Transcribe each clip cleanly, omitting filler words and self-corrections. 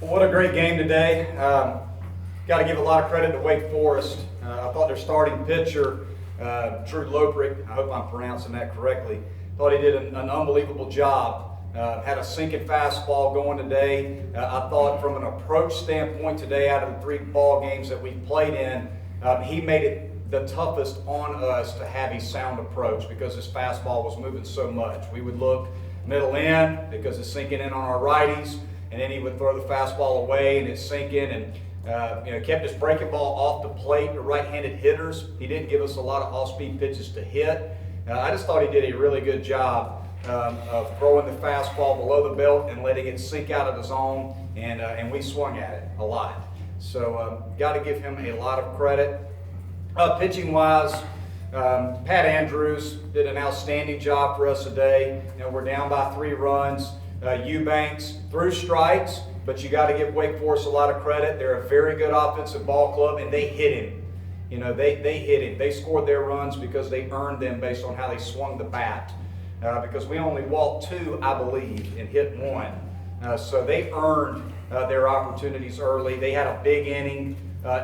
Well, what a great game today. Got to give a lot of credit to Wake Forest. I thought their starting pitcher, Drew Loprick, I hope I'm pronouncing that correctly, thought he did an unbelievable job. Had a sinking fastball going today. I thought from an approach standpoint today, out of the 3 ball games that we played in, he made it the toughest on us to have a sound approach because his fastball was moving so much. We would look middle in because it's sinking in on our righties, and then he would throw the fastball away and it's sinking, and kept his breaking ball off the plate to right-handed hitters. He didn't give us a lot of off-speed pitches to hit. I just thought he did a really good job of throwing the fastball below the belt and letting it sink out of the zone, and we swung at it a lot. So got to give him a lot of credit. Pitching-wise, Pat Andrews did an outstanding job for us today. We're down by 3 runs. Eubanks threw strikes, but you got to give Wake Forest a lot of credit. They're a very good offensive ball club, and they hit him. They hit him. They scored their runs because they earned them based on how they swung the bat. Because we only walked 2, I believe, and hit 1. So they earned their opportunities early. They had a big inning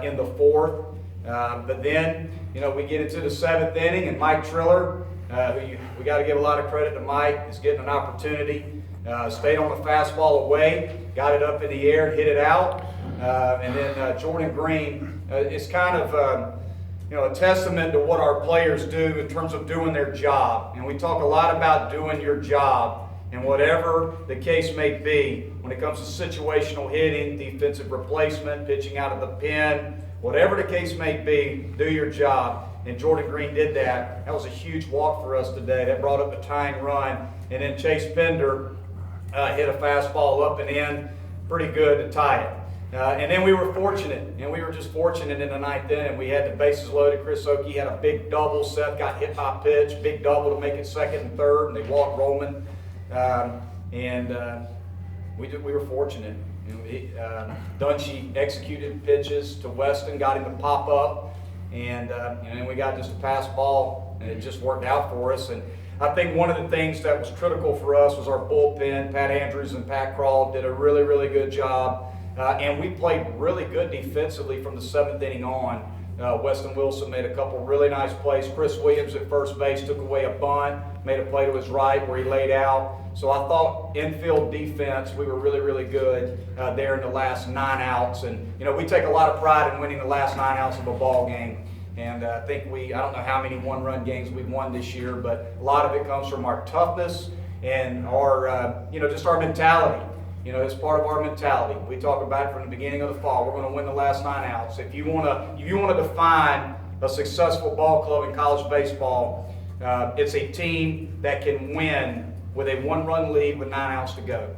in the 4th. But then, we get into the 7th inning, and Mike Triller, we got to give a lot of credit to Mike, is getting an opportunity. Stayed on the fastball away, got it up in the air, and hit it out. And then Jordan Green is kind of a testament to what our players do in terms of doing their job. And we talk a lot about doing your job. And whatever the case may be, when it comes to situational hitting, defensive replacement, pitching out of the pen, whatever the case may be, do your job. And Jordan Green did that. That was a huge walk for us today. That brought up a tying run. And then Chase Pinder hit a fastball up and in, pretty good to tie it. And then we were fortunate, and we were just fortunate in the 9th inning. We had the bases loaded. Chris Oakey had a big double. Seth got hit by a pitch, big double to make it 2nd and 3rd, and they walked Roman. We were fortunate. Dunshee executed pitches to Weston, got him to pop up, and then we got just a pass ball, and it just worked out for us. And I think one of the things that was critical for us was our bullpen. Pat Andrews and Pat Krall did a really, really good job. And we played really good defensively from the 7th inning on. Weston Wilson made a couple really nice plays. Chris Williams at first base took away a bunt, made a play to his right where he laid out. So I thought infield defense, we were really, really good there in the last 9 outs. And, we take a lot of pride in winning the last 9 outs of a ball game. And I think I don't know how many 1-run games we've won this year, but a lot of it comes from our toughness and our, just our mentality. It's part of our mentality. We talk about it from the beginning of the fall. We're going to win the last 9 outs. If you want to define a successful ball club in college baseball, it's a team that can win with a 1-run lead with 9 outs to go.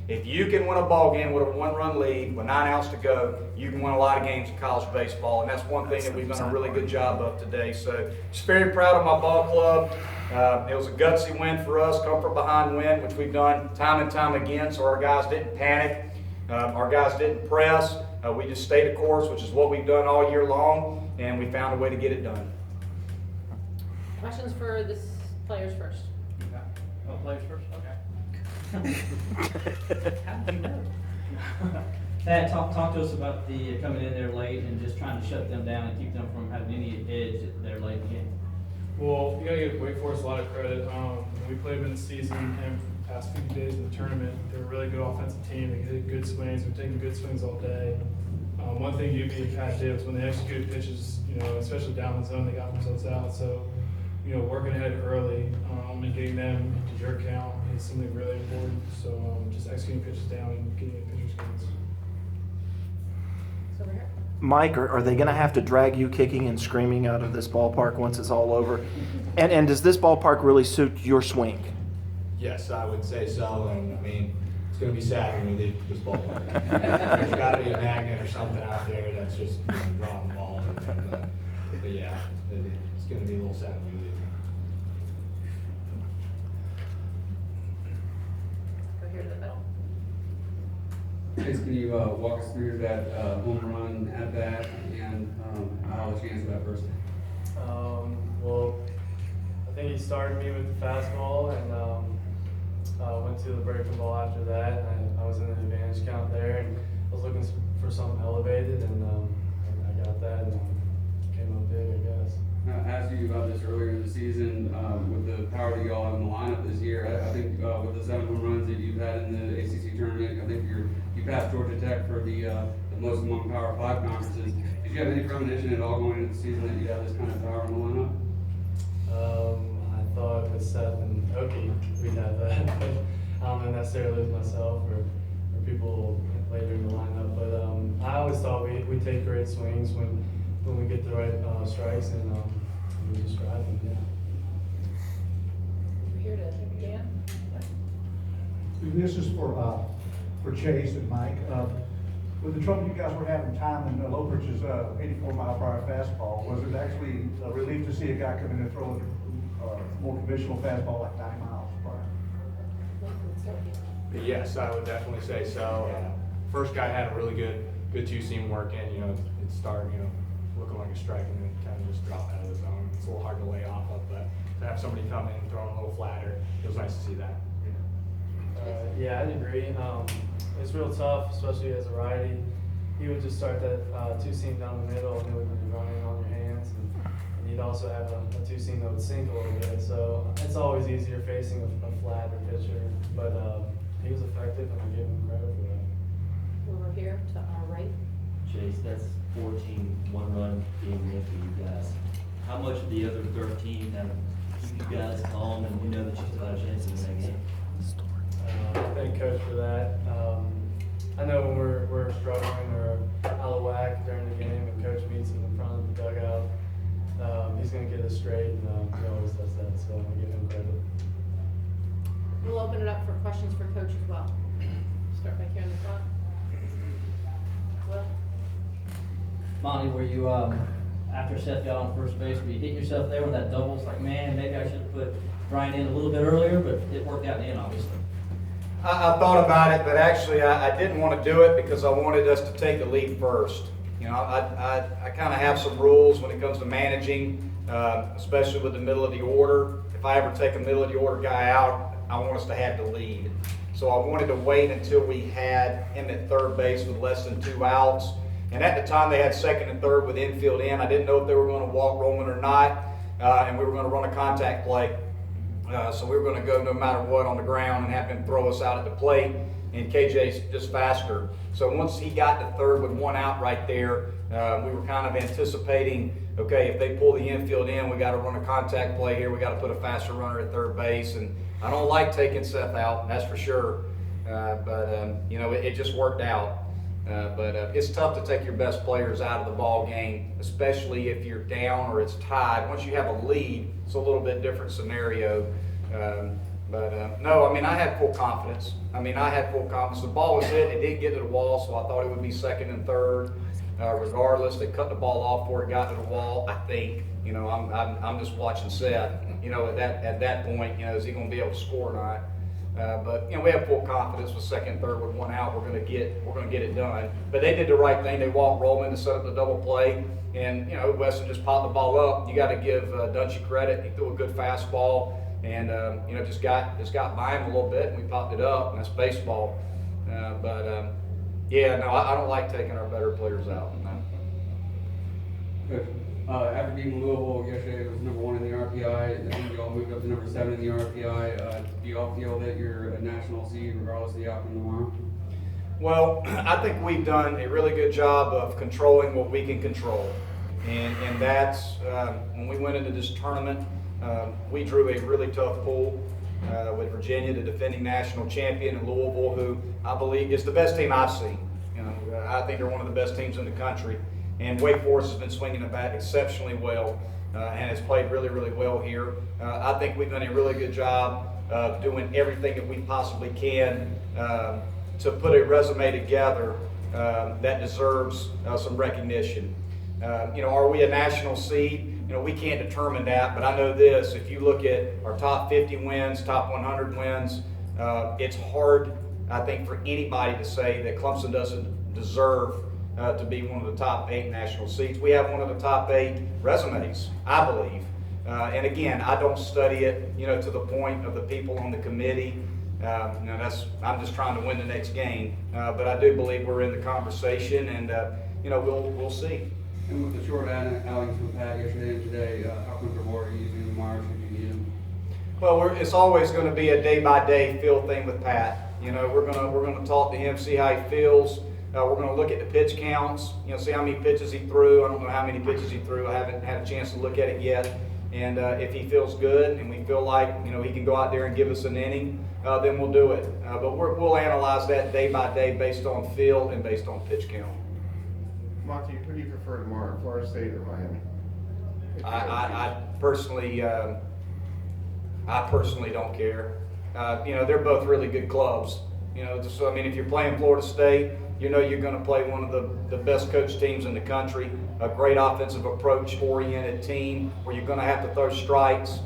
If you can win a ball game with a 1-run lead with 9 outs to go, you can win a lot of games in college baseball, and that's one thing that we've done a really good job of today. So just very proud of my ball club. It was a gutsy win for us, come from behind win, which we've done time and time again, so our guys didn't panic. Our guys didn't press. We just stayed the course, which is what we've done all year long, and we found a way to get it done. Questions for the players first? Okay. Oh, players first? Okay. How did you know? Pat, talk to us about the coming in there late and just trying to shut them down and keep them from having any edge at their late game. Well, you got to give Wake Forest a lot of credit. We played them in the season and for the past few days in the tournament. They're a really good offensive team. They hit good swings. They're taking good swings all day. One thing UB and Pat did was when they executed pitches, especially down the zone, they got themselves out. So, working ahead early and getting them to your count is something really important. So just executing pitches down and getting pitchers gains. Over here. Mike, are they going to have to drag you kicking and screaming out of this ballpark once it's all over? And does this ballpark really suit your swing? Yes, I would say so. And it's going to be sad when we leave this ballpark. There's got to be a magnet or something out there that's just drawing the ball. But yeah, it's going to be a little sad when we leave. Go here to the middle. Please, can you walk us through that home run at bat and how was your chance of that first? Well, I think he started me with the fastball and went to the breaking ball after that. And I was in the advantage count there, and was looking for something elevated, and I got that, and came up big, I guess. I asked you about this earlier in the season, with the power that y'all have in the lineup this year. I think, with the 7 home runs that you've had in the ACC tournament, I think you passed Georgia Tech for the most among Power 5 conferences. Did you have any premonition at all going into the season that you'd have this kind of power in the lineup? I thought with Seth and Oki, we'd have that, but I don't know necessarily with myself or people later in the lineup, but I always thought we'd take great swings when we get the right strikes, and we just drive them, yeah. Over here to Dan. This is for Chase and Mike. With the trouble you guys were having timing Loper's 84-mile-per-hour fastball, was it actually a relief to see a guy come in and throw a more conventional fastball like 90 miles per hour? Yes, I would definitely say so. First guy had a really good two-seam work in, it started, looking like a strike and then kind of just dropped out of the zone. It's a little hard to lay off of, but to have somebody come in and throw a little flatter, it was nice to see that. Yeah, I'd agree. It's real tough, especially as a righty. He would just start that two-seam down the middle, and it would be running on your hands. And he'd also have a two-seam that would sink a little bit. So it's always easier facing a flatter pitcher. But he was effective, and I give him credit for that. Over here to our right. Chase, that's 14 one-run game win for you guys. How much of the other 13 have keep you guys calm and you know that you still have a chance to win that game? I thank Coach for that. I know when we're struggling or out of whack during the game, and Coach meets us in front of the dugout, he's going to get us straight, and he always does that, so I give him credit. We'll open it up for questions for Coach as well. Start back here in the front. Will? Monty, were you, after Seth got on first base, were you hitting yourself there with that double? It's like, man, maybe I should have put Brian in a little bit earlier, but it worked out in the end, obviously. I thought about it, but actually I didn't want to do it because I wanted us to take the lead first. I kind of have some rules when it comes to managing, especially with the middle of the order. If I ever take a middle of the order guy out, I want us to have the lead. So I wanted to wait until we had him at third base with less than 2 outs. And at the time they had second and third with infield in. I didn't know if they were going to walk Roman or not, and we were going to run a contact play. So we were going to go no matter what on the ground and have him throw us out at the plate, and KJ's just faster. So once he got to third with 1 out right there, we were kind of anticipating, okay, if they pull the infield in, we got to run a contact play here. We got to put a faster runner at third base, and I don't like taking Seth out, that's for sure. But it just worked out. But it's tough to take your best players out of the ball game, especially if you're down or it's tied. Once you have a lead, it's a little bit different scenario. No, I had full confidence. The ball was hit, it didn't get to the wall, so I thought it would be second and third. Regardless, they cut the ball off before it got to the wall, I think. I'm just watching Seth. At that point, is he going to be able to score or not? But we have full confidence with second and third with 1 out. We're going to get it done. But they did the right thing. They walked Roman to set up the double play, and Weston just popped the ball up. You got to give Dungy credit. He threw a good fastball, and just got by him a little bit, and we popped it up, and that's baseball. I don't like taking our better players out. Good. After beating Louisville yesterday, it was #1 in the RPI. I think you all moved up to #7 in the RPI. Do you all feel that you're a national seed regardless of the outcome tomorrow? Well, I think we've done a really good job of controlling what we can control. And that's, when we went into this tournament, we drew a really tough pool with Virginia, the defending national champion, and Louisville, who I believe is the best team I've seen. I think they're one of the best teams in the country. And Wake Forest has been swinging the bat exceptionally well and has played really, really well here. I think we've done a really good job of doing everything that we possibly can to put a resume together that deserves some recognition. Are we a national seed? We can't determine that, but I know this: if you look at our top 50 wins, top 100 wins, it's hard, I think, for anybody to say that Clemson doesn't deserve to be one of the top 8 national seeds. We have one of the top 8 resumes, I believe. And again, I don't study it, to the point of the people on the committee. I'm just trying to win the next game. But I do believe we're in the conversation, and we'll see. And with the short outings from Pat yesterday and today, how comfortable are you using the Myers if you need him? Well, it's always going to be a day-by-day feel thing with Pat. We're gonna talk to him, see how he feels. We're going to look at the pitch counts, see how many pitches he threw. I don't know how many pitches he threw. I haven't had a chance to look at it yet. And if he feels good and we feel like he can go out there and give us an inning, then we'll do it. But we'll analyze that day by day based on feel and based on pitch count. Monty, who do you prefer tomorrow, Florida State or Miami? I personally don't care. They're both really good clubs. So if you're playing Florida State, you're going to play one of the best coached teams in the country, a great offensive approach-oriented team where you're going to have to throw strikes.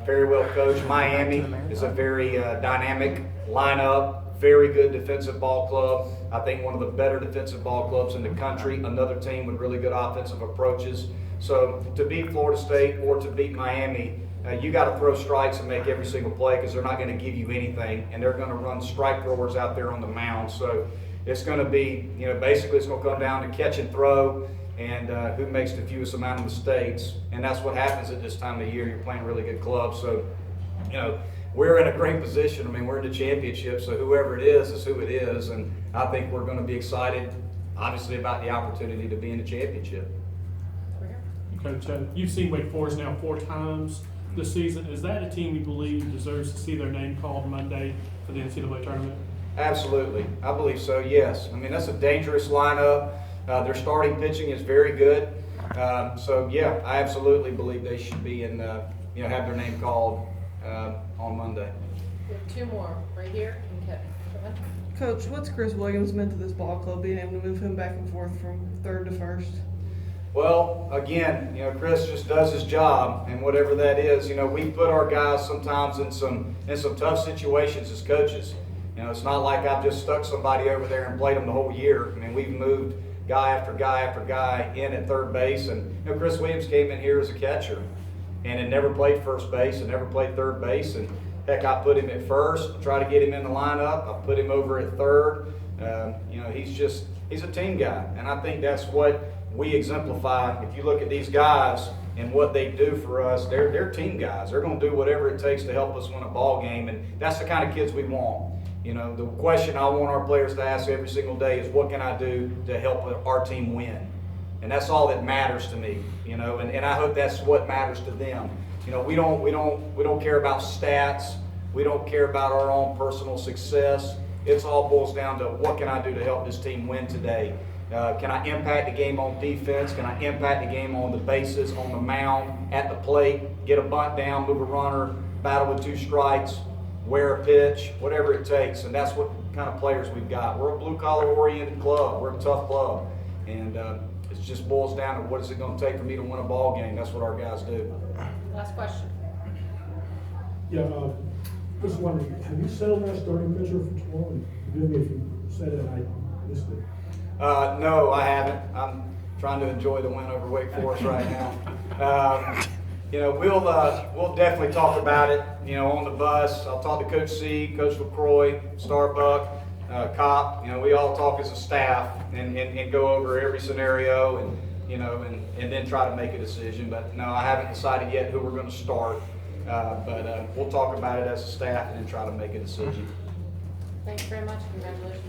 Very well coached. Miami is a very dynamic lineup, very good defensive ball club. I think one of the better defensive ball clubs in the country, another team with really good offensive approaches. So to beat Florida State or to beat Miami, you got to throw strikes and make every single play because they're not going to give you anything, and they're going to run strike throwers out there on the mound. So it's going to be, basically it's going to come down to catch and throw and who makes the fewest amount of mistakes. And that's what happens at this time of year. You're playing really good clubs. So, we're in a great position. We're in the championship, so whoever it is who it is. And I think we're going to be excited, obviously, about the opportunity to be in the championship. Coach, you've seen Wake Forest now 4 times this season. Is that a team you believe deserves to see their name called Monday for the NCAA tournament? Absolutely. I believe so, yes. That's a dangerous lineup. Their starting pitching is very good. So, yeah, I absolutely believe they should be in, have their name called on Monday. We have 2 more, right here, and Kevin. Go ahead. Coach, what's Chris Williams meant to this ball club, being able to move him back and forth from third to first? Well, again, Chris just does his job, and whatever that is, we put our guys sometimes in some tough situations as coaches. It's not like I've just stuck somebody over there and played them the whole year. We've moved guy after guy after guy in at third base, and Chris Williams came in here as a catcher, and had never played first base and never played third base, and heck, I put him at first, try to get him in the lineup. I put him over at third. He's a team guy, and I think that's what we exemplify. If you look at these guys and what they do for us, they're team guys. They're going to do whatever it takes to help us win a ball game, and that's the kind of kids we want. The question I want our players to ask every single day is, what can I do to help our team win? And that's all that matters to me, and I hope that's what matters to them. We don't care about stats. We don't care about our own personal success. It all boils down to, what can I do to help this team win today? Can I impact the game on defense? Can I impact the game on the bases, on the mound, at the plate, get a bunt down, move a runner, battle with 2 strikes, wear a pitch, whatever it takes. And that's what kind of players we've got. We're a blue-collar oriented club. We're a tough club. And it just boils down to, what is it going to take for me to win a ball game? That's what our guys do. Last question. Yeah, just wondering, have you settled that starting pitcher for tomorrow? And forgive me if you said it, I missed it. No, I haven't. I'm trying to enjoy the win over Wake Forest right now. We'll definitely talk about it, on the bus. I'll talk to Coach C, Coach LaCroix, Starbuck, Cop. We all talk as a staff and go over every scenario and then try to make a decision. But no, I haven't decided yet who we're going to start. But we'll talk about it as a staff and then try to make a decision. Thanks very much. Congratulations.